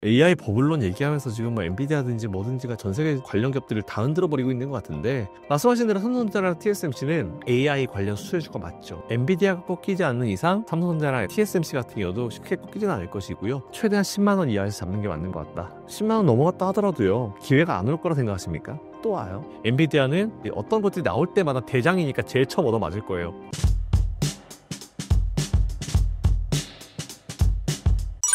AI 버블론 얘기하면서 지금 뭐 엔비디아든지 뭐든지가 전 세계 관련 기업들을 다 흔들어 버리고 있는 것 같은데, 말씀하신 대로 삼성전자랑 TSMC는 AI 관련 수혜주가 맞죠. 엔비디아가 꺾이지 않는 이상 삼성전자랑 TSMC 같은 경우도 쉽게 꺾이지는 않을 것이고요. 최대한 10만 원 이하에서 잡는 게 맞는 것 같다. 10만 원 넘어갔다 하더라도요, 기회가 안 올 거라 생각하십니까? 또 와요. 엔비디아는 어떤 것들이 나올 때마다 대장이니까 제일 처음 얻어맞을 거예요.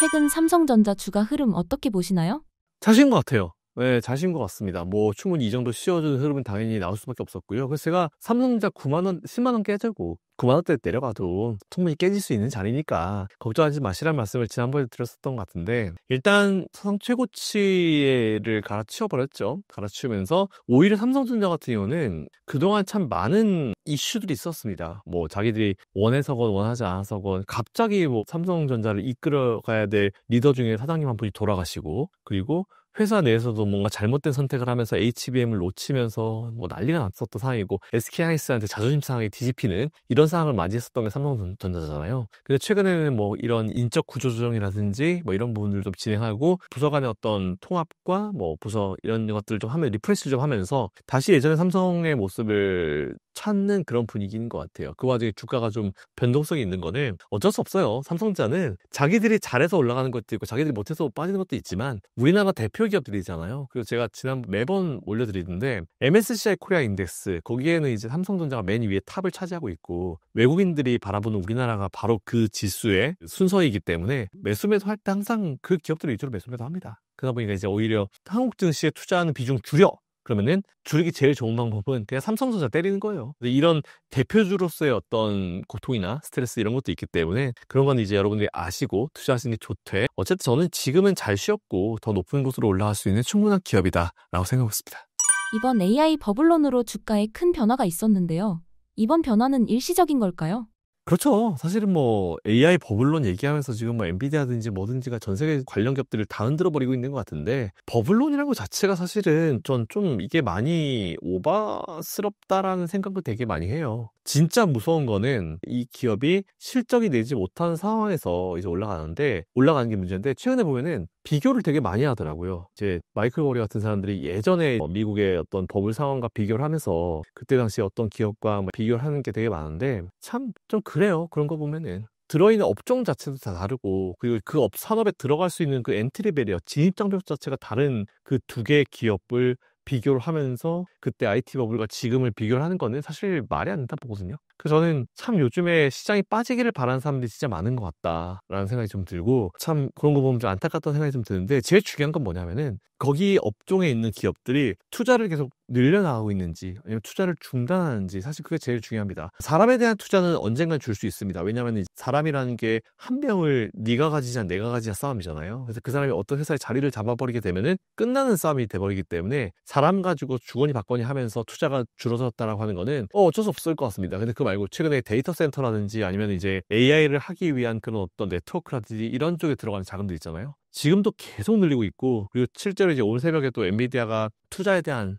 최근 삼성전자 주가 흐름 어떻게 보시나요? 자신 것 같아요. 네, 자신 것 같습니다. 뭐 충분히 이 정도 씌워주는 흐름은 당연히 나올 수밖에 없었고요. 그래서 제가 삼성전자 9만 원, 10만 원 깨지고 9만 원대 내려가도 충분히 깨질 수 있는 자리니까 걱정하지 마시라는 말씀을 지난번에 드렸었던 것 같은데, 일단 사상 최고치를 갈아치워버렸죠. 갈아치우면서 오히려 삼성전자 같은 경우는 그동안 참 많은 이슈들이 있었습니다. 뭐 자기들이 원해서건 원하지 않아서건 갑자기 뭐 삼성전자를 이끌어가야 될 리더 중에 사장님 한 분이 돌아가시고, 그리고 회사 내에서도 뭔가 잘못된 선택을 하면서 HBM을 놓치면서 뭐 난리가 났었던 상황이고, SK하이닉스한테 자존심 상황이 뒤집히는 이런 상황을 맞이했었던 게 삼성전자잖아요. 근데 최근에는 뭐 이런 인적 구조 조정이라든지 뭐 이런 부분들 좀 진행하고, 부서 간의 어떤 통합과 뭐 부서 이런 것들을 좀 하면 리프레시를 좀 하면서 다시 예전에 삼성의 모습을 찾는 그런 분위기인 것 같아요. 그 와중에 주가가 좀 변동성이 있는 거는 어쩔 수 없어요. 삼성전자는 자기들이 잘해서 올라가는 것도 있고 자기들이 못해서 빠지는 것도 있지만 우리나라 대표 기업들이잖아요. 그리고 제가 매번 올려드리는데 MSCI 코리아 인덱스, 거기에는 이제 삼성전자가 맨 위에 탑을 차지하고 있고, 외국인들이 바라보는 우리나라가 바로 그 지수의 순서이기 때문에 매수매도 할 때 항상 그 기업들 위주로 매수매도 합니다. 그러다 보니까 이제 오히려 한국 증시에 투자하는 비중 줄여, 그러면은 줄이기 제일 좋은 방법은 그냥 삼성전자 때리는 거예요. 이런 대표주로서의 어떤 고통이나 스트레스 이런 것도 있기 때문에 그런 건 이제 여러분들이 아시고 투자하시는 게 좋대. 어쨌든 저는 지금은 잘 쉬었고 더 높은 곳으로 올라갈 수 있는 충분한 기업이다 라고 생각했습니다. 이번 AI 버블론으로 주가에 큰 변화가 있었는데요. 이번 변화는 일시적인 걸까요? 그렇죠. 사실은 뭐 AI 버블론 얘기하면서 지금 뭐 엔비디아든지 뭐든지가 전 세계 관련 기업들을 다 흔들어 버리고 있는 것 같은데, 버블론이라는 것 자체가 사실은 전 좀 이게 많이 오바스럽다라는 생각을 되게 많이 해요. 진짜 무서운 거는 이 기업이 실적이 내지 못한 상황에서 이제 올라가는 게 문제인데, 최근에 보면은 비교를 되게 많이 하더라고요. 이제 마이클 워리 같은 사람들이 예전에 미국의 어떤 버블 상황과 비교를 하면서 그때 당시 어떤 기업과 비교를 하는 게 되게 많은데, 참 좀 그래요. 그런 거 보면은 들어있는 업종 자체도 다 다르고, 그리고 그 산업에 들어갈 수 있는 그 엔트리 배리어, 진입 장벽 자체가 다른 그 두 개의 기업을 비교를 하면서 그때 IT 버블과 지금을 비교를 하는 거는 사실 말이 안 된다 보거든요. 그래서 저는 참 요즘에 시장이 빠지기를 바라는 사람들이 진짜 많은 것 같다라는 생각이 좀 들고, 참 그런 거 보면 좀 안타깝다는 생각이 좀 드는데, 제일 중요한 건 뭐냐면은 거기 업종에 있는 기업들이 투자를 계속 늘려나가고 있는지 아니면 투자를 중단하는지, 사실 그게 제일 중요합니다. 사람에 대한 투자는 언젠간 줄 수 있습니다. 왜냐하면 사람이라는 게 한 명을 네가 가지자 내가 가지자 싸움이잖아요. 그래서 그 사람이 어떤 회사의 자리를 잡아버리게 되면은 끝나는 싸움이 돼버리기 때문에 사람 가지고 주거니 받거니 하면서 투자가 줄어들었다라고 하는 거는 어쩔 수 없을 것 같습니다. 근데 그 말고 최근에 데이터 센터라든지 아니면 이제 AI를 하기 위한 그런 어떤 네트워크라든지 이런 쪽에 들어가는 자금들 있잖아요. 지금도 계속 늘리고 있고, 그리고 실제로 이제 오늘 새벽에 또 엔비디아가 투자에 대한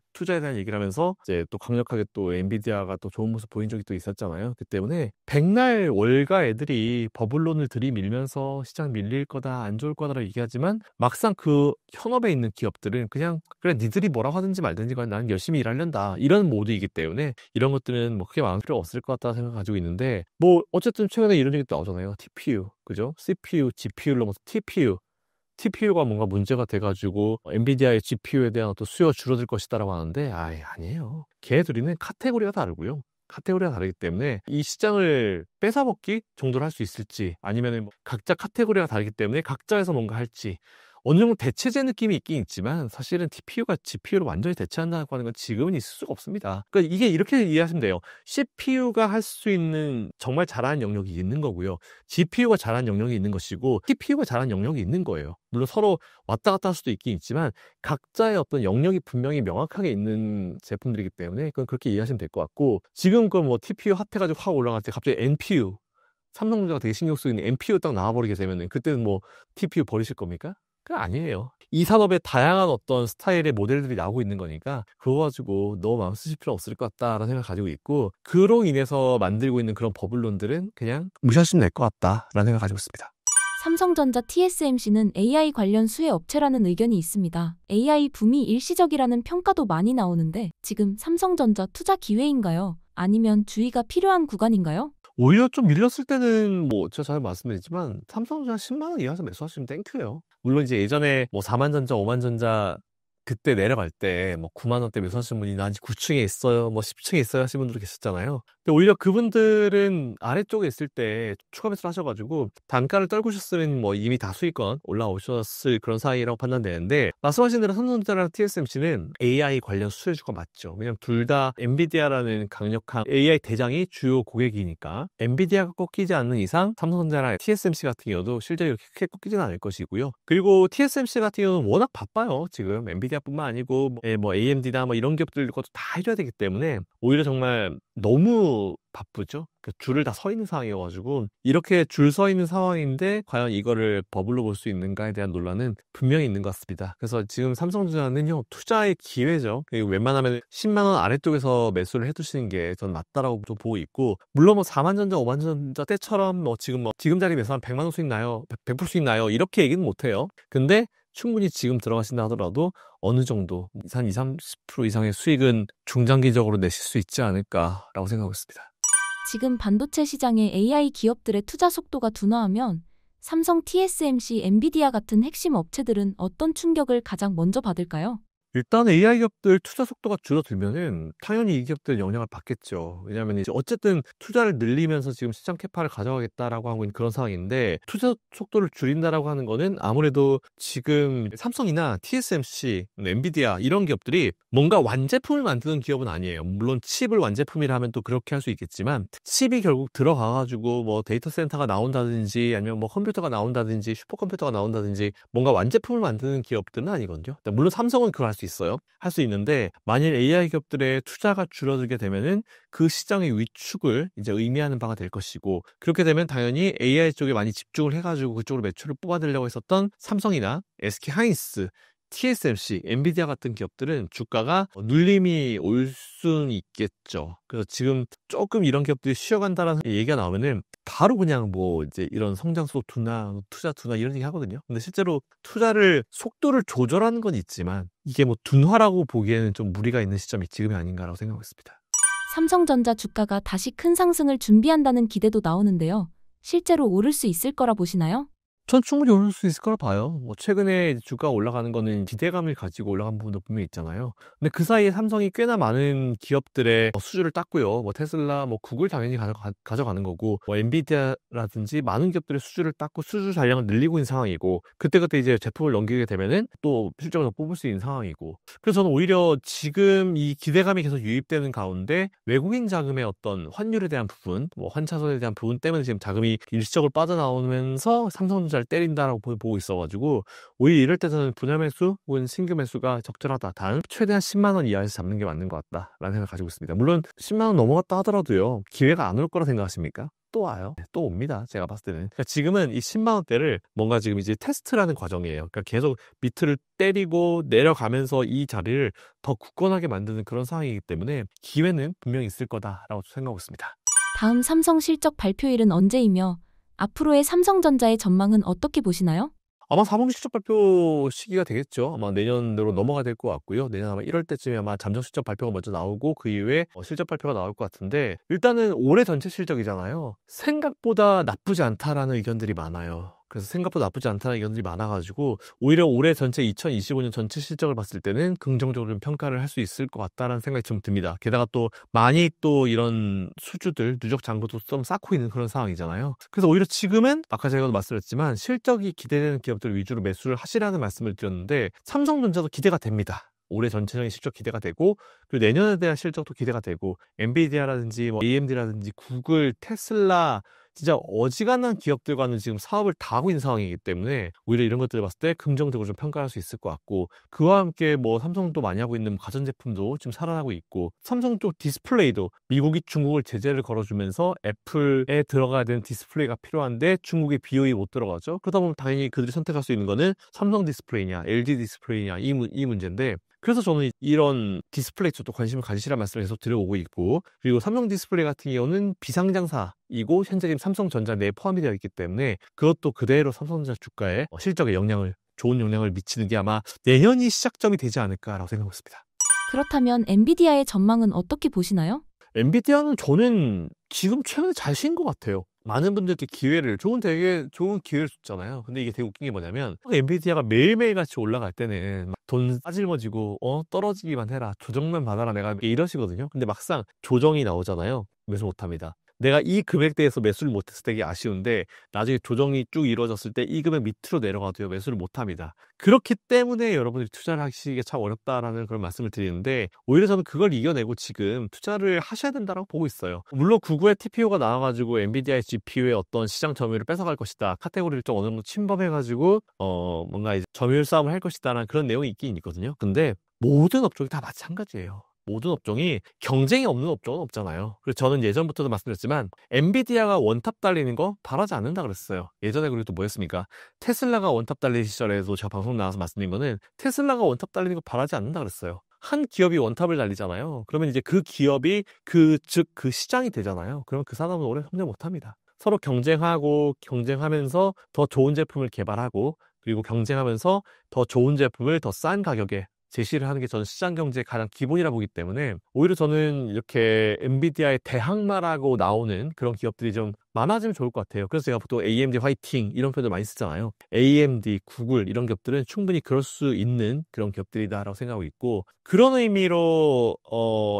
얘기를 하면서 이제 또 강력하게 또 엔비디아가 또 좋은 모습 보인 적이 또 있었잖아요. 그 때문에 백날 월가 애들이 버블론을 들이밀면서 시장 밀릴 거다, 안 좋을 거다라고 얘기하지만, 막상 그 현업에 있는 기업들은 그냥 그래 니들이 뭐라고 하든지 말든지 간에 나는 열심히 일하련다, 이런 모드이기 때문에 이런 것들은 뭐 크게 마음 필요 없을 것 같다 생각 가지고 있는데, 뭐 어쨌든 최근에 이런 얘기도 나오잖아요. TPU, 그죠? CPU, GPU를 넘어서 TPU가 뭔가 문제가 돼가지고 엔비디아의 GPU에 대한 어떤 수요가 줄어들 것이다라고 하는데, 아니에요. 걔네들이는 카테고리가 다르고요. 카테고리가 다르기 때문에 이 시장을 뺏어먹기 정도를 할 수 있을지, 아니면 각자 카테고리가 다르기 때문에 각자에서 뭔가 할지, 어느 정도 대체제 느낌이 있긴 있지만 사실은 TPU가 GPU를 완전히 대체한다고 하는 건 지금은 있을 수가 없습니다. 그러니까 이게 이렇게 이해하시면 돼요. CPU가 할 수 있는 정말 잘하는 영역이 있는 거고요. GPU가 잘하는 영역이 있는 것이고, TPU가 잘하는 영역이 있는 거예요. 물론 서로 왔다 갔다 할 수도 있긴 있지만 각자의 어떤 영역이 분명히 명확하게 있는 제품들이기 때문에 그건 그렇게 이해하시면 될 것 같고, 지금 그 뭐 TPU 핫해가지고 확 올라갈 때 갑자기 NPU, 삼성전자가 되게 신경 쓰고 있는 NPU 딱 나와버리게 되면은 그때는 뭐 TPU 버리실 겁니까? 그거 아니에요. 이 산업에 다양한 어떤 스타일의 모델들이 나오고 있는 거니까 그거 가지고 너무 마음 쓰실 필요 없을 것 같다라는 생각 가지고 있고, 그로 인해서 만들고 있는 그런 버블론들은 그냥 무시하시면 될 것 같다라는 생각 가지고 있습니다. 삼성전자 TSMC는 AI 관련 수혜 업체라는 의견이 있습니다. AI 붐이 일시적이라는 평가도 많이 나오는데 지금 삼성전자 투자 기회인가요? 아니면 주의가 필요한 구간인가요? 오히려 좀 밀렸을 때는 뭐 제가 잘 말씀드렸지만 삼성전자 10만 원 이하에서 매수하시면 땡큐예요. 물론 이제 예전에 뭐 4만 전자, 5만 전자 그때 내려갈 때 뭐 9만 원대 매수하시는 분이 나 9층에 있어요, 뭐 10층에 있어요 하시는 분들도 계셨잖아요. 근데 오히려 그분들은 아래쪽에 있을 때 추가 매수를 하셔가지고 단가를 떨구셨으면 뭐 이미 다 수익권 올라오셨을 그런 사이라고 판단되는데, 말씀하신 대로 삼성전자랑 TSMC는 AI 관련 수혜주가 맞죠. 왜냐면 둘 다 엔비디아라는 강력한 AI 대장이 주요 고객이니까 엔비디아가 꺾이지 않는 이상 삼성전자랑 TSMC 같은 경우도 실제로 이렇게 크게 꺾이지는 않을 것이고요. 그리고 TSMC 같은 경우는 워낙 바빠요. 지금 엔비디아뿐만 아니고 뭐 AMD나 뭐 이런 기업들 것도 다 해줘야 되기 때문에 오히려 정말 너무 바쁘죠. 줄을 다 서 있는 상황이어가지고, 이렇게 줄 서 있는 상황인데 과연 이거를 버블로 볼 수 있는가에 대한 논란은 분명히 있는 것 같습니다. 그래서 지금 삼성전자는요, 투자의 기회죠. 웬만하면 10만 원 아래쪽에서 매수를 해두시는 게 전 맞다라고 좀 보고 있고, 물론 뭐 4만 전자, 5만 전자 때처럼 지금 자리 매수하면 100만 원 수익 나요, 100% 수익 나요, 이렇게 얘기는 못해요. 근데 충분히 지금 들어가신다 하더라도 어느 정도 한 20, 30% 이상의 수익은 중장기적으로 내실 수 있지 않을까라고 생각하고 있습니다. 지금 반도체 시장에 AI 기업들의 투자 속도가 둔화하면 삼성, TSMC, 엔비디아 같은 핵심 업체들은 어떤 충격을 가장 먼저 받을까요? 일단 AI 기업들 투자 속도가 줄어들면은 당연히 이 기업들 영향을 받겠죠. 왜냐하면 이제 어쨌든 투자를 늘리면서 지금 시장 캐파를 가져가겠다라고 하고 있는 그런 상황인데, 투자 속도를 줄인다라고 하는 거는 아무래도 지금 삼성이나 TSMC, 엔비디아 이런 기업들이 뭔가 완제품을 만드는 기업은 아니에요. 물론 칩을 완제품이라 하면 또 그렇게 할 수 있겠지만, 칩이 결국 들어가가지고 뭐 데이터 센터가 나온다든지 아니면 뭐 컴퓨터가 나온다든지 슈퍼컴퓨터가 나온다든지 뭔가 완제품을 만드는 기업들은 아니거든요. 물론 삼성은 그걸 할 수 있어요. 할 수 있는데, 만일 AI 기업들의 투자가 줄어들게 되면은 그 시장의 위축을 이제 의미하는 바가 될 것이고, 그렇게 되면 당연히 AI 쪽에 많이 집중을 해가지고 그쪽으로 매출을 뽑아내려고 했었던 삼성이나 SK하이닉스, TSMC, 엔비디아 같은 기업들은 주가가 눌림이 올 수는 있겠죠. 그래서 지금 조금 이런 기업들이 쉬어간다라는 얘기가 나오면은 바로 그냥 뭐 이제 이런 성장속 둔화, 투자 둔화 이런 얘기 하거든요. 근데 실제로 투자를 속도를 조절하는 건 있지만 이게 뭐 둔화라고 보기에는 좀 무리가 있는 시점이 지금이 아닌가라고 생각하고 있습니다. 삼성전자 주가가 다시 큰 상승을 준비한다는 기대도 나오는데요. 실제로 오를 수 있을 거라 보시나요? 전 충분히 오를 수 있을 거라 봐요. 뭐 최근에 주가 올라가는 거는 기대감을 가지고 올라간 부분도 분명히 있잖아요. 근데 그 사이에 삼성이 꽤나 많은 기업들의 수주를 땄고요. 뭐 테슬라, 뭐 구글 당연히 가져가는 거고, 뭐 엔비디아라든지 많은 기업들의 수주를 땄고 수주 잔량을 늘리고 있는 상황이고, 그때그때 이제 제품을 넘기게 되면은 또 실적을 더 뽑을 수 있는 상황이고, 그래서 저는 오히려 지금 이 기대감이 계속 유입되는 가운데 외국인 자금의 어떤 환율에 대한 부분, 뭐 환차손에 대한 부분 때문에 지금 자금이 일시적으로 빠져나오면서 삼성전자 잘 때린다라고 보고 있어가지고, 오히려 이럴 때 저는 분할 매수 혹은 신규 매수가 적절하다. 단 최대한 10만 원 이하에서 잡는 게 맞는 것 같다라는 생각을 가지고 있습니다. 물론 10만 원 넘어갔다 하더라도요, 기회가 안 올 거라 생각하십니까? 또 와요. 또 옵니다. 제가 봤을 때는. 그러니까 지금은 이 10만 원대를 뭔가 지금 이제 테스트라는 과정이에요. 그러니까 계속 밑을 때리고 내려가면서 이 자리를 더 굳건하게 만드는 그런 상황이기 때문에 기회는 분명히 있을 거다라고 생각하고 있습니다. 다음 삼성 실적 발표일은 언제이며 앞으로의 삼성전자의 전망은 어떻게 보시나요? 아마 4분기 실적 발표 시기가 되겠죠. 아마 내년으로 넘어가야 될 것 같고요. 내년 아마 1월 때쯤에 아마 잠정 실적 발표가 먼저 나오고 그 이후에 실적 발표가 나올 것 같은데, 일단은 올해 전체 실적이잖아요. 생각보다 나쁘지 않다라는 의견들이 많아요. 그래서 생각보다 나쁘지 않다는 의견들이 많아가지고 오히려 올해 전체 2025년 전체 실적을 봤을 때는 긍정적으로 좀 평가를 할 수 있을 것 같다라는 생각이 좀 듭니다. 게다가 또 많이 또 이런 수주들 누적 잔고도 좀 쌓고 있는 그런 상황이잖아요. 그래서 오히려 지금은 아까 제가 말씀드렸지만 실적이 기대되는 기업들 위주로 매수를 하시라는 말씀을 드렸는데, 삼성전자도 기대가 됩니다. 올해 전체적인 실적 기대가 되고, 그리고 내년에 대한 실적도 기대가 되고, 엔비디아라든지 뭐 AMD라든지 구글, 테슬라 진짜 어지간한 기업들과는 지금 사업을 다 하고 있는 상황이기 때문에 오히려 이런 것들을 봤을 때 긍정적으로 좀 평가할 수 있을 것 같고, 그와 함께 뭐 삼성도 많이 하고 있는 가전제품도 지금 살아나고 있고, 삼성 쪽 디스플레이도 미국이 중국을 제재를 걸어주면서 애플에 들어가야 되는 디스플레이가 필요한데 중국의 BOE 못 들어가죠. 그러다 보면 당연히 그들이 선택할 수 있는 거는 삼성 디스플레이냐 LG 디스플레이냐 이 문제인데, 그래서 저는 이런 디스플레이 쪽도 관심을 가지시라는 말씀을 계속 드려오고 있고, 그리고 삼성 디스플레이 같은 경우는 비상장사이고 현재 지금 삼성전자 내에 포함이 되어 있기 때문에 그것도 그대로 삼성전자 주가에 실적에 좋은 영향을 미치는 게 아마 내년이 시작점이 되지 않을까라고 생각했습니다. 그렇다면 엔비디아의 전망은 어떻게 보시나요? 엔비디아는 저는 지금 최근에 잘 쉰 것 같아요. 많은 분들께 되게 좋은 기회를 줬잖아요. 근데 이게 되게 웃긴 게 뭐냐면, 엔비디아가 매일매일 같이 올라갈 때는 막 돈 싸질머지고, 떨어지기만 해라. 조정만 받아라. 내가 이러시거든요. 근데 막상 조정이 나오잖아요. 매수 못 합니다. 내가 이 금액대에서 매수를 못했을 때 이게 아쉬운데, 나중에 조정이 쭉 이루어졌을 때 이 금액 밑으로 내려가도요, 매수를 못 합니다. 그렇기 때문에 여러분들이 투자를 하시기가 참 어렵다라는 그런 말씀을 드리는데, 오히려 저는 그걸 이겨내고 지금 투자를 하셔야 된다고 보고 있어요. 물론 구글의 TPO가 나와가지고 엔비디아의 GPU의 어떤 시장 점유율을 뺏어갈 것이다. 카테고리를 좀 어느 정도 침범해가지고, 뭔가 이제 점유율 싸움을 할 것이다라는 그런 내용이 있긴 있거든요. 근데 모든 업종이 다 마찬가지예요. 모든 업종이 경쟁이 없는 업종은 없잖아요. 그래서 저는 예전부터도 말씀드렸지만 엔비디아가 원탑 달리는 거 바라지 않는다 그랬어요. 예전에 그리고 또 뭐였습니까? 테슬라가 원탑 달리는 시절에도 제가 방송 나와서 말씀드린 거는 테슬라가 원탑 달리는 거 바라지 않는다 그랬어요. 한 기업이 원탑을 달리잖아요. 그러면 이제 그 기업이 그 시장이 되잖아요. 그러면 그 사람은 오래 성장 못합니다. 서로 경쟁하면서 더 좋은 제품을 개발하고, 그리고 경쟁하면서 더 좋은 제품을 더 싼 가격에 제시를 하는 게 저는 시장 경제의 가장 기본이라 보기 때문에, 오히려 저는 이렇게 엔비디아의 대항마라고 나오는 그런 기업들이 좀 많아지면 좋을 것 같아요. 그래서 제가 보통 AMD 화이팅 이런 표현을 많이 쓰잖아요. AMD, 구글 이런 기업들은 충분히 그럴 수 있는 그런 기업들이다라고 생각하고 있고, 그런 의미로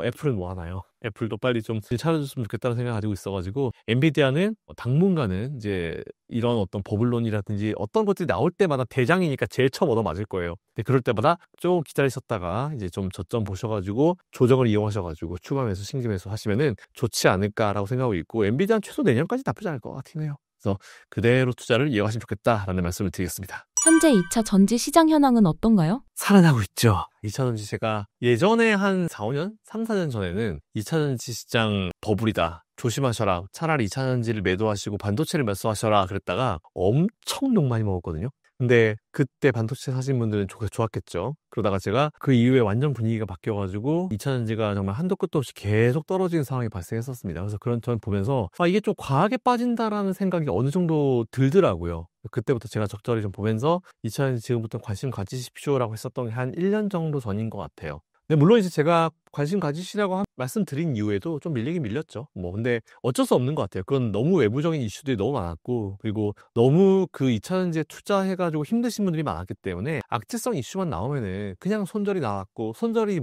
애플은 뭐 하나요? 애플도 빨리 좀 찾아줬으면 좋겠다는 생각을 가지고 있어가지고, 엔비디아는 당분간은 이제 이런 어떤 버블론이라든지 어떤 것들이 나올 때마다 대장이니까 제일 처음 얻어맞을 거예요. 근데 그럴 때마다 조금 기다리셨다가 이제 좀 저점 보셔가지고 조정을 이용하셔가지고 추가 매수, 신규 매수 하시면은 좋지 않을까라고 생각하고 있고, 엔비디아는 최소 내년까지 나쁘지 않을 것 같긴 해요. 그래서 그대로 투자를 이어가시면 좋겠다라는 말씀을 드리겠습니다. 현재 2차 전지 시장 현황은 어떤가요? 살아나고 있죠. 2차 전지 제가 예전에 한 4, 5년? 3, 4년 전에는 2차 전지 시장 버블이다. 조심하셔라. 차라리 2차 전지를 매도하시고 반도체를 매수하셔라. 그랬다가 엄청 욕 많이 먹었거든요. 근데 그때 반도체 사신 분들은 좋았겠죠. 그러다가 제가 그 이후에 완전 분위기가 바뀌어가지고 2차 전지가 정말 한도 끝도 없이 계속 떨어지는 상황이 발생했었습니다. 그래서 그런 전 보면서 이게 좀 과하게 빠진다라는 생각이 어느 정도 들더라고요. 그때부터 제가 적절히 좀 보면서 2차 전지 지금부터 관심 가지십시오라고 했었던 게 한 1년 정도 전인 것 같아요. 근데 물론 이제 제가 관심 가지시라고 말씀드린 이후에도 좀 밀리긴 밀렸죠. 근데 어쩔 수 없는 것 같아요. 그건 너무 외부적인 이슈들이 너무 많았고, 그리고 너무 그 2차 전지에 투자해가지고 힘드신 분들이 많았기 때문에 악재성 이슈만 나오면은 그냥 손절이 나왔고, 손절이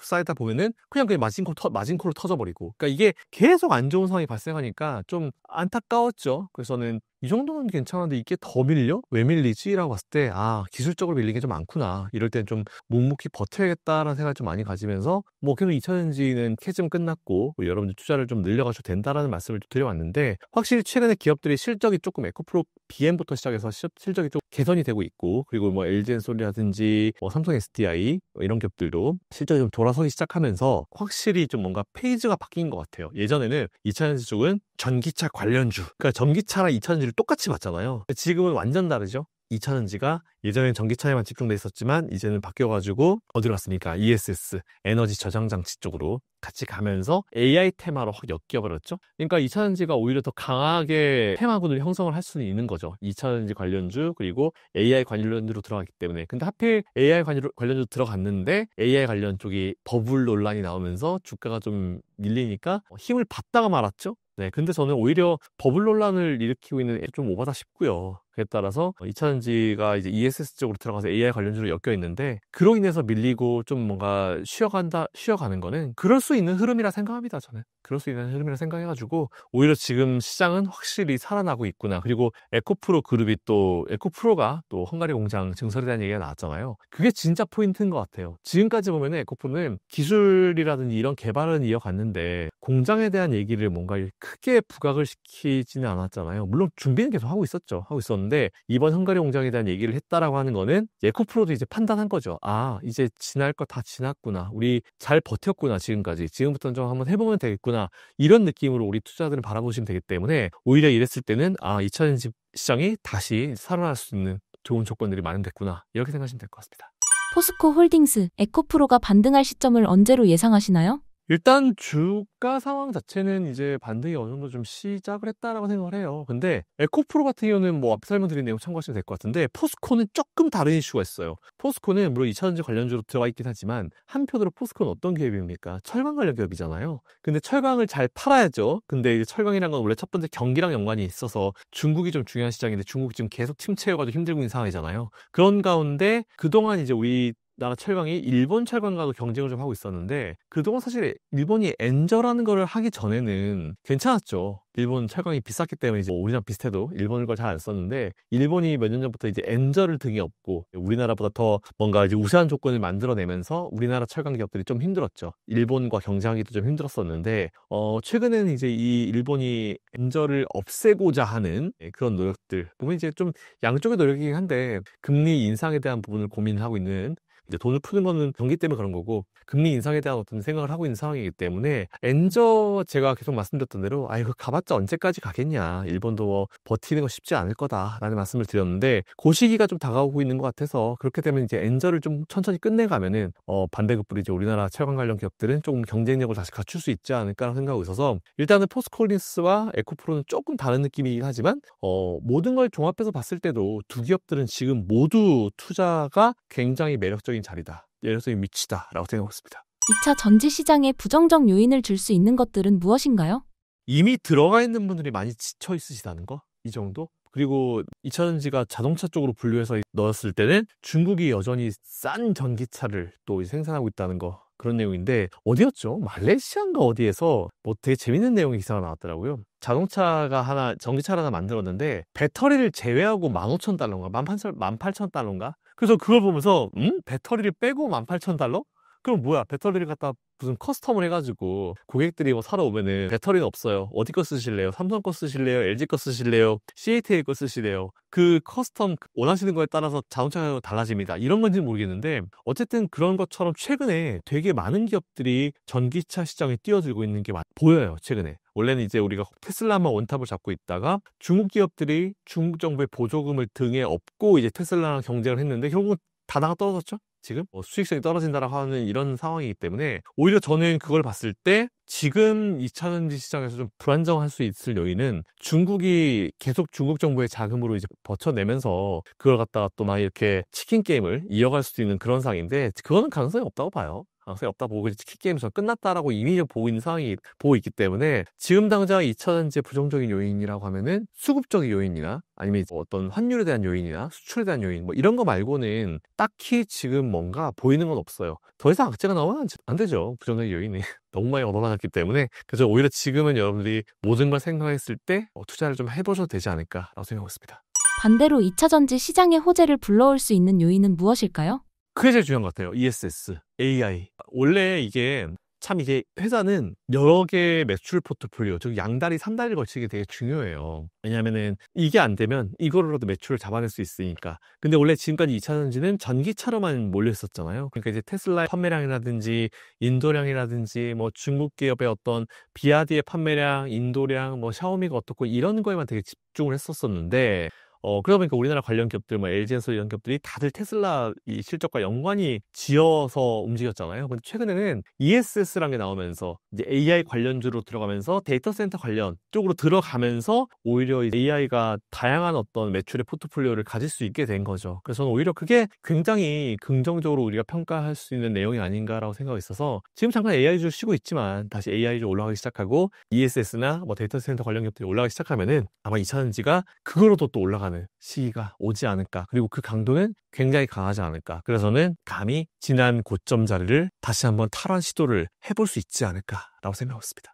쌓이다 보면은 그냥 마진콜로 터져버리고, 그러니까 이게 계속 안 좋은 상황이 발생하니까 좀 안타까웠죠. 그래서 저는 이 정도는 괜찮은데 이게 더 밀려? 왜 밀리지? 라고 봤을 때 기술적으로 밀린 게 좀 많구나. 이럴 땐 좀 묵묵히 버텨야겠다라는 생각을 좀 많이 가지면서 계속 2차 전지는 캐즘 끝났고 여러분들 투자를 좀 늘려가셔도 된다라는 말씀을 드려왔는데, 확실히 최근에 기업들이 실적이 조금 에코프로 BM부터 시작해서 실적이 좀 개선이 되고 있고, 그리고 LG엔솔이라든지 삼성 SDI 이런 기업들도 실적이 좀 돌아서기 시작하면서 확실히 좀 뭔가 페이지가 바뀐 것 같아요. 예전에는 2차 전지 쪽은 전기차 관련주, 그러니까 전기차랑 2차 전지를 똑같이 봤잖아요. 지금은 완전 다르죠. 2차 전지가 예전엔 전기차에만 집중돼 있었지만 이제는 바뀌어가지고 어디로 갔습니까? ESS, 에너지 저장 장치 쪽으로 같이 가면서 AI 테마로 확 엮여버렸죠. 그러니까 2차 전지가 오히려 더 강하게 테마군을 형성을 할 수는 있는 거죠. 2차 전지 관련주 그리고 AI 관련주로 들어갔기 때문에. 근데 하필 AI 관련주 들어갔는데 AI 관련 쪽이 버블 논란이 나오면서 주가가 좀 밀리니까 힘을 받다가 말았죠. 네, 근데 저는 오히려 버블 논란을 일으키고 있는 좀 오바다 싶고요. 그에 따라서 2차 전지가 이제 ESS 쪽으로 들어가서 AI 관련주로 엮여 있는데, 그로 인해서 밀리고 좀 뭔가 쉬어가는 거는 그럴 수 있는 흐름이라 생각합니다. 저는 그럴 수 있는 흐름이라 생각해가지고 오히려 지금 시장은 확실히 살아나고 있구나. 그리고 에코프로가 또 헝가리 공장 증설에 대한 얘기가 나왔잖아요. 그게 진짜 포인트인 것 같아요. 지금까지 보면 에코프로는 기술이라든지 이런 개발은 이어갔는데 공장에 대한 얘기를 뭔가 크게 부각을 시키지는 않았잖아요. 물론 준비는 계속 하고 있었는데 이번 헝가리 공장에 대한 얘기를 했다라고 하는 거는 에코프로도 이제 판단한 거죠. 이제 지날 거 다 지났구나. 우리 잘 버텼구나. 지금부터는 좀 한번 해보면 되겠구나. 이런 느낌으로 우리 투자들을 바라보시면 되기 때문에 오히려 이랬을 때는 2차 전지 시장이 다시 살아날 수 있는 좋은 조건들이 마련됐구나. 이렇게 생각하시면 될 것 같습니다. 포스코 홀딩스, 에코프로가 반등할 시점을 언제로 예상하시나요? 일단 주가 상황 자체는 이제 반등이 어느 정도 좀 시작을 했다라고 생각을 해요. 근데 에코프로 같은 경우는 뭐 앞에 설명드린 내용 참고하시면 될 것 같은데 포스코는 조금 다른 이슈가 있어요. 포스코는 물론 2차전지 관련주로 들어가 있긴 하지만 한편으로 포스코는 어떤 기업입니까? 철강 관련 기업이잖아요. 근데 철강을 잘 팔아야죠. 근데 이제 철강이란 건 원래 첫 번째 경기랑 연관이 있어서 중국이 좀 중요한 시장인데 중국이 지금 계속 침체여가지고 힘들고 있는 상황이잖아요. 그런 가운데 그동안 이제 우리 나라 철강이 일본 철강과도 경쟁을 좀 하고 있었는데 그동안 사실 일본이 엔저라는 거를 하기 전에는 괜찮았죠. 일본 철강이 비쌌기 때문에 이제 우리랑 비슷해도 일본 걸 잘 안 썼는데 일본이 몇 년 전부터 이제 엔저를 등에 업고 우리나라보다 더 뭔가 이제 우세한 조건을 만들어내면서 우리나라 철강 기업들이 좀 힘들었죠. 일본과 경쟁하기도 좀 힘들었었는데 최근에는 이제 이 일본이 엔저를 없애고자 하는 그런 노력들 보면 이제 좀 양쪽의 노력이긴 한데 금리 인상에 대한 부분을 고민을 하고 있는 이제 돈을 푸는 거는 경기 때문에 그런 거고 금리 인상에 대한 어떤 생각을 하고 있는 상황이기 때문에 엔저 제가 계속 말씀드렸던 대로 그 가봤자 언제까지 가겠냐 일본도 뭐 버티는 거 쉽지 않을 거다라는 말씀을 드렸는데 그 시기가 좀 다가오고 있는 것 같아서 그렇게 되면 이제 엔저를 좀 천천히 끝내가면은 반대급부로 이제 우리나라 철강 관련 기업들은 조금 경쟁력을 다시 갖출 수 있지 않을까라는 생각하고 있어서 일단은 포스코홀딩스와 에코프로는 조금 다른 느낌이긴 하지만 모든 걸 종합해서 봤을 때도 두 기업들은 지금 모두 투자가 굉장히 매력적인 자리다. 매력적인 위치다라고 생각하고 있습니다. 2차 전지 시장에 부정적 요인을 줄 수 있는 것들은 무엇인가요? 이미 들어가 있는 분들이 많이 지쳐 있으시다는 거? 이 정도? 그리고 2차 전지가 자동차 쪽으로 분류해서 넣었을 때는 중국이 여전히 싼 전기차를 또 생산하고 있다는 거. 그런 내용인데 어디였죠? 말레이시아인가 어디에서 뭐 되게 재밌는 내용의 기사가 나왔더라고요. 자동차가 하나 전기차를 하나 만들었는데 배터리를 제외하고 15,000달러인가 18,000달러인가 그래서 그걸 보면서 배터리를 빼고 18,000달러? 그럼 뭐야 배터리를 갖다 무슨 커스텀을 해가지고 고객들이 뭐 사러 오면은 배터리는 없어요. 어디 거 쓰실래요? 삼성 거 쓰실래요? LG 거 쓰실래요? CATL 거 쓰실래요? 그 커스텀 원하시는 거에 따라서 자동차가 달라집니다. 이런 건지는 모르겠는데 어쨌든 그런 것처럼 최근에 되게 많은 기업들이 전기차 시장에 뛰어들고 있는 게 보여요. 최근에. 원래는 이제 우리가 테슬라만 원탑을 잡고 있다가 중국 기업들이 중국 정부의 보조금을 등에 업고 이제 테슬라랑 경쟁을 했는데 결국은 다나가 떨어졌죠? 지금 수익성이 떨어진다라고 하는 이런 상황이기 때문에 오히려 저는 그걸 봤을 때 지금 2차전지 시장에서 좀 불안정할 수 있을 요인은 중국이 계속 중국 정부의 자금으로 이제 버텨내면서 그걸 갖다가 또 막 이렇게 치킨 게임을 이어갈 수도 있는 그런 상황인데 그거는 가능성이 없다고 봐요. 가능성이 없다 보고 치킨 게임이 전 끝났다라고 이미 보고 있는 상황이 보고 있기 때문에 지금 당장 2차전지의 부정적인 요인이라고 하면은 수급적인 요인이나 아니면 어떤 환율에 대한 요인이나 수출에 대한 요인 뭐 이런 거 말고는 딱히 지금 뭔가 보이는 건 없어요. 더 이상 악재가 나오면 안 되죠. 부정적인 요인이 너무 많이 얻어나갔기 때문에 그래서 오히려 지금은 여러분들이 모든 걸 생각했을 때 투자를 좀 해보셔도 되지 않을까라고 생각하고 있습니다. 반대로 2차 전지 시장의 호재를 불러올 수 있는 요인은 무엇일까요? 그게 제일 중요한 것 같아요. ESS, AI. 원래 이게 회사는 여러 개의 매출 포트폴리오, 즉 양다리, 삼다리를 걸치기 되게 중요해요. 왜냐면은 이게 안 되면 이거로라도 매출을 잡아낼 수 있으니까. 근데 원래 지금까지 2차전지는 전기차로만 몰려 있었잖아요. 그러니까 이제 테슬라의 판매량이라든지 인도량이라든지 뭐 중국 기업의 어떤 비아디의 판매량, 인도량, 뭐 샤오미가 어떻고 이런 거에만 되게 집중을 했었었는데 그러다 보니까 우리나라 관련 기업들, 뭐 LG엔솔 이런 기업들이 다들 테슬라 이 실적과 연관이 지어서 움직였잖아요. 근데 최근에는 ESS라는 게 나오면서 이제 AI 관련주로 들어가면서 데이터 센터 관련 쪽으로 들어가면서 오히려 AI가 다양한 어떤 매출의 포트폴리오를 가질 수 있게 된 거죠. 그래서 저는 오히려 그게 굉장히 긍정적으로 우리가 평가할 수 있는 내용이 아닌가라고 생각이 있어서 지금 잠깐 AI주 쉬고 있지만 다시 AI주 올라가기 시작하고 ESS나 뭐 데이터 센터 관련 기업들이 올라가기 시작하면은 아마 2차전지가 그거로도 또 올라가는 시기가 오지 않을까. 그리고 그 강도는 굉장히 강하지 않을까. 그래서는 감히 지난 고점 자리를 다시 한번 탈환 시도를 해볼 수 있지 않을까라고 생각하고 있습니다.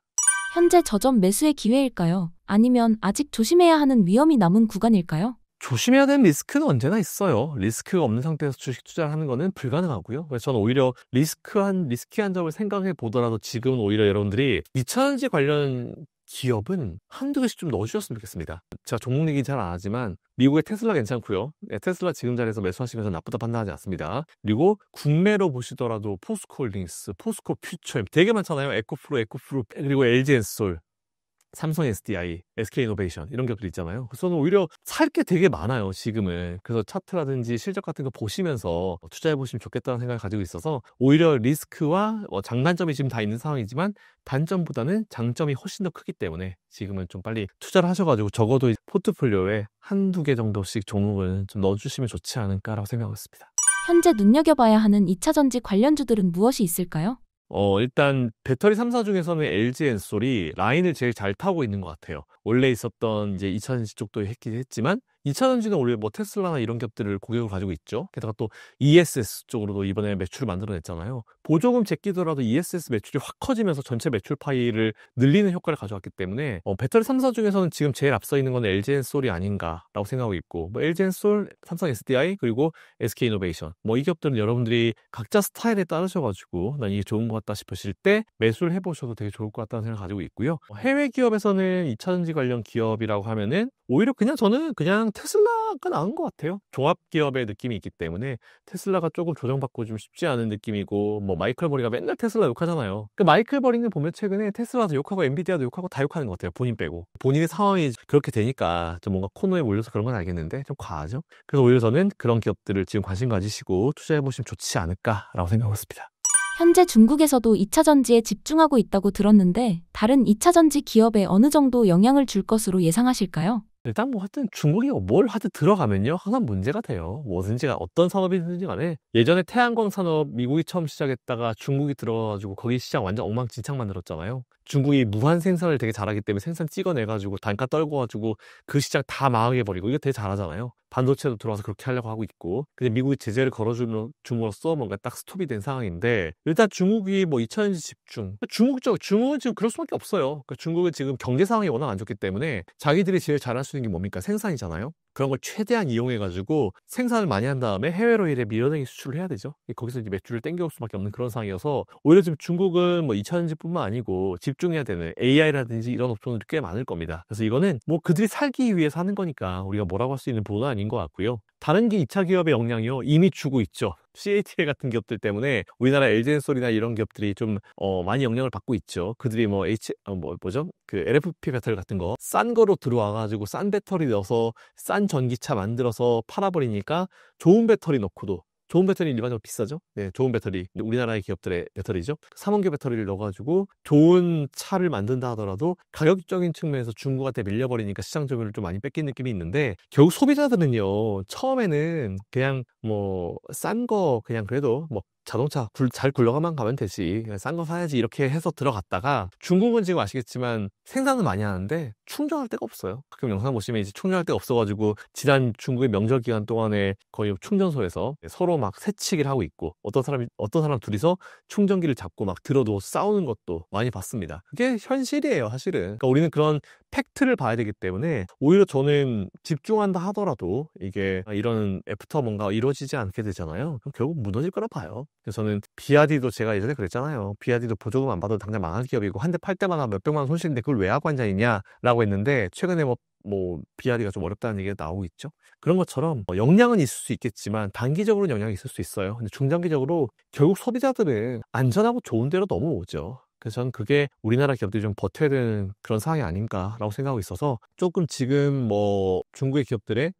현재 저점 매수의 기회일까요? 아니면 아직 조심해야 하는 위험이 남은 구간일까요? 조심해야 되는 리스크는 언제나 있어요. 리스크가 없는 상태에서 주식 투자를 하는 거는 불가능하고요. 그래서 저는 오히려 리스키한 점을 생각해 보더라도 지금은 오히려 여러분들이 2차전지 관련 기업은 한두 개씩 좀 넣어주셨으면 좋겠습니다. 제가 종목 얘기 잘 안 하지만 미국의 테슬라 괜찮고요. 테슬라 지금 자리에서 매수하시면서 나쁘다 판단하지 않습니다. 그리고 국내로 보시더라도 포스코홀딩스, 포스코 퓨처엠 되게 많잖아요. 에코프로 그리고 LG엔솔 삼성 SDI, SK이노베이션 이런 기업들 있잖아요. 그래서 저는 오히려 살 게 되게 많아요, 지금은. 그래서 차트라든지 실적 같은 거 보시면서 투자해 보시면 좋겠다는 생각을 가지고 있어서 오히려 리스크와 장단점이 지금 다 있는 상황이지만 단점보다는 장점이 훨씬 더 크기 때문에 지금은 좀 빨리 투자를 하셔가지고 적어도 포트폴리오에 한두 개 정도씩 종목을 좀 넣어주시면 좋지 않을까라고 생각하고 있습니다. 현재 눈여겨봐야 하는 2차전지 관련주들은 무엇이 있을까요? 일단 배터리 3사 중에서는 LG 엔솔이 라인을 제일 잘 타고 있는 것 같아요. 원래 있었던 이제 2차전지 쪽도 했지만 2차전지는 원래 뭐 테슬라나 이런 기업들을 고객으로 가지고 있죠. 게다가 또 ESS 쪽으로도 이번에 매출을 만들어냈잖아요. 보조금 제끼더라도 ESS 매출이 확 커지면서 전체 매출 파이를 늘리는 효과를 가져왔기 때문에 배터리 3사 중에서는 지금 제일 앞서 있는 건 LG 엔솔이 아닌가라고 생각하고 있고, 뭐 LG 엔솔, 삼성 SDI 그리고 SK이노베이션 뭐 이 기업들은 여러분들이 각자 스타일에 따르셔가지고 난 이게 좋은 것 같다 싶으실 때 매수를 해보셔도 되게 좋을 것 같다는 생각을 가지고 있고요. 해외 기업에서는 2차전지 관련 기업이라고 하면은 오히려 저는 그냥 테슬라가 나은 것 같아요. 종합 기업의 느낌이 있기 때문에 테슬라가 조금 조정받고 좀 쉽지 않은 느낌이고, 뭐 마이클 버리가 맨날 테슬라 욕하잖아요. 그 마이클 버리는 보면 최근에 테슬라도 욕하고 엔비디아도 욕하고 다 욕하는 것 같아요. 본인 빼고. 본인의 상황이 그렇게 되니까 좀 뭔가 코너에 몰려서 그런 건 알겠는데 좀 과하죠. 그래서 오히려 저는 그런 기업들을 지금 관심 가지시고 투자해보시면 좋지 않을까라고 생각하고 있습니다. 현재 중국에서도 2차전지에 집중하고 있다고 들었는데 다른 2차전지 기업에 어느 정도 영향을 줄 것으로 예상하실까요? 일단 뭐 하여튼 중국이 뭘 하든 들어가면요 항상 문제가 돼요. 뭐든지가 어떤 산업이든지 간에. 예전에 태양광 산업 미국이 처음 시작했다가 중국이 들어가가지고 거기 시장 완전 엉망진창 만들었잖아요. 중국이 무한 생산을 되게 잘하기 때문에 생산 찍어내가지고 단가 떨궈가지고 그 시장 다 망하게 버리고, 이거 되게 잘하잖아요. 반도체도 들어와서 그렇게 하려고 하고 있고, 근데 미국이 제재를 걸어줌으로써 뭔가 딱 스톱이 된 상황인데, 일단 중국이 뭐 2차전지 집중, 중국은 지금 그럴 수밖에 없어요. 그러니까 중국은 지금 경제 상황이 워낙 안 좋기 때문에 자기들이 제일 잘할 수 있는 게 뭡니까? 생산이잖아요. 그런 걸 최대한 이용해가지고 생산을 많이 한 다음에 해외로 일에 밀어내기 수출을 해야 되죠. 거기서 이제 매출을 땡겨올 수밖에 없는 그런 상황이어서 오히려 지금 중국은 뭐 2차전지뿐만 아니고 집중해야 되는 AI라든지 이런 업종들이 꽤 많을 겁니다. 그래서 이거는 뭐 그들이 살기 위해서 하는 거니까 우리가 뭐라고 할 수 있는 부분은 아닌 것 같고요. 다른 게 2차 기업의 영향이요 이미 주고 있죠. CATL 같은 기업들 때문에 우리나라 LG엔솔이나 이런 기업들이 좀 많이 영향을 받고 있죠. 그들이 뭐 그 LFP 배터리 같은 거 싼 거로 들어와가지고 싼 배터리 넣어서 싼 전기차 만들어서 팔아버리니까 좋은 배터리 넣고도, 좋은 배터리 일반적으로 비싸죠? 네, 좋은 배터리. 우리나라의 기업들의 배터리죠. 삼원계 배터리를 넣어가지고 좋은 차를 만든다 하더라도 가격적인 측면에서 중국한테 밀려버리니까 시장 점유율을 좀 많이 뺏긴 느낌이 있는데, 결국 소비자들은요, 처음에는 그냥 뭐 싼 거 그냥 그래도 뭐 자동차 잘 굴러가만 가면 되지, 싼 거 사야지 이렇게 해서 들어갔다가, 중국은 지금 아시겠지만 생산은 많이 하는데 충전할 데가 없어요. 가끔 영상 보시면 이제 충전할 데가 없어가지고 지난 중국의 명절 기간 동안에 거의 충전소에서 서로 막 새치기를 하고 있고, 어떤 사람 둘이서 충전기를 잡고 막 들어누워서 싸우는 것도 많이 봤습니다. 그게 현실이에요, 사실은. 그러니까 우리는 그런 팩트를 봐야 되기 때문에 오히려 저는 집중한다 하더라도 이게 이런 애프터 뭔가 이루어지지 않게 되잖아요. 그럼 결국 무너질 거라 봐요. 그래서 저는 비아디도 제가 예전에 그랬잖아요. 비아디도 보조금 안 받아도 당장 망할 기업이고 한 대 팔 때마다 몇백만 원 손실인데 그걸 왜 하고 앉아있냐라고 했는데, 최근에 뭐 비아디가 좀 어렵다는 얘기가 나오고 있죠. 그런 것처럼 영향은 있을 수 있겠지만 단기적으로는 영향이 있을 수 있어요. 근데 중장기적으로 결국 소비자들은 안전하고 좋은 데로 넘어오죠. 그래서 저는 그게 우리나라 기업들이 좀 버텨야 되는 그런 상황이 아닌가라고 생각하고 있어서, 조금 지금 뭐 중국의 기업들의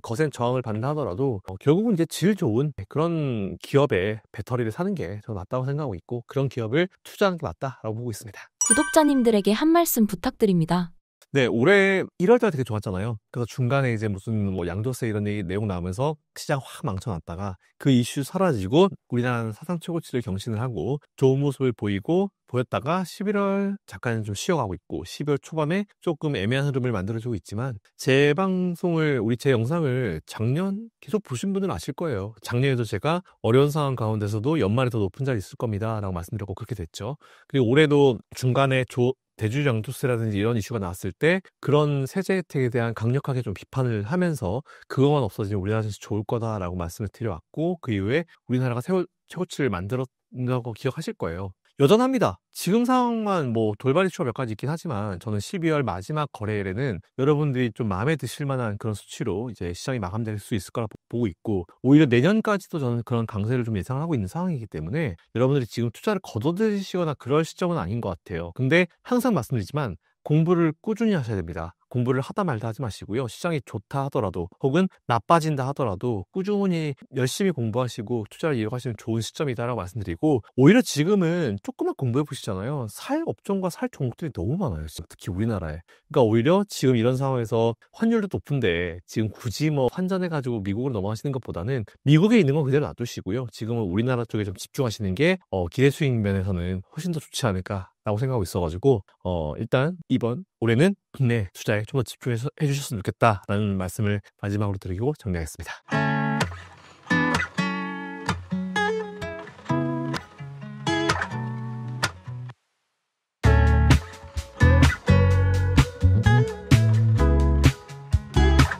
거센 저항을 받는다 하더라도 결국은 이제 질 좋은 그런 기업의 배터리를 사는 게 더 낫다고 생각하고 있고, 그런 기업을 투자하는 게 맞다라고 보고 있습니다. 구독자님들에게 한 말씀 부탁드립니다. 네, 올해 1월 달 되게 좋았잖아요. 그래서 중간에 이제 무슨 뭐 양도세 이런 내용 나오면서 시장 확 망쳐놨다가 그 이슈 사라지고 우리나라는 사상 최고치를 경신을 하고 좋은 모습을 보였다가 11월 잠깐 좀 쉬어가고 있고 12월 초반에 조금 애매한 흐름을 만들어주고 있지만, 제 영상을 작년 계속 보신 분들은 아실 거예요. 작년에도 제가 어려운 상황 가운데서도 연말에 더 높은 자리 있을 겁니다 라고 말씀드렸고 그렇게 됐죠. 그리고 올해도 중간에 대주주 양도세라든지 이런 이슈가 나왔을 때 그런 세제 혜택에 대한 강력하게 좀 비판을 하면서 그것만 없어지면 우리나라 증시 좋을 거다라고 말씀을 드려왔고, 그 이후에 우리나라가 최고치를 만들었다고 기억하실 거예요. 여전합니다. 지금 상황만 뭐 돌발 이슈가 몇 가지 있긴 하지만 저는 12월 마지막 거래일에는 여러분들이 좀 마음에 드실 만한 그런 수치로 이제 시장이 마감될 수 있을 거라 보고 있고, 오히려 내년까지도 저는 그런 강세를 좀 예상하고 있는 상황이기 때문에 여러분들이 지금 투자를 거둬들이시거나 그럴 시점은 아닌 것 같아요. 근데 항상 말씀드리지만 공부를 꾸준히 하셔야 됩니다. 공부를 하다 말다 하지 마시고요. 시장이 좋다 하더라도 혹은 나빠진다 하더라도 꾸준히 열심히 공부하시고 투자를 이어가시는 좋은 시점이다라고 말씀드리고, 오히려 지금은 조금만 공부해 보시잖아요. 살 업종과 살 종목들이 너무 많아요. 지금 특히 우리나라에. 그러니까 오히려 지금 이런 상황에서 환율도 높은데 지금 굳이 뭐 환전해가지고 미국으로 넘어가시는 것보다는 미국에 있는 건 그대로 놔두시고요. 지금은 우리나라 쪽에 좀 집중하시는 게 기대 수익 면에서는 훨씬 더 좋지 않을까라고 생각하고 있어가지고 일단 이번 올해는 국내 투자에 좀 더 집중해서 해주셨으면 좋겠다라는 말씀을 마지막으로 드리고 정리하겠습니다.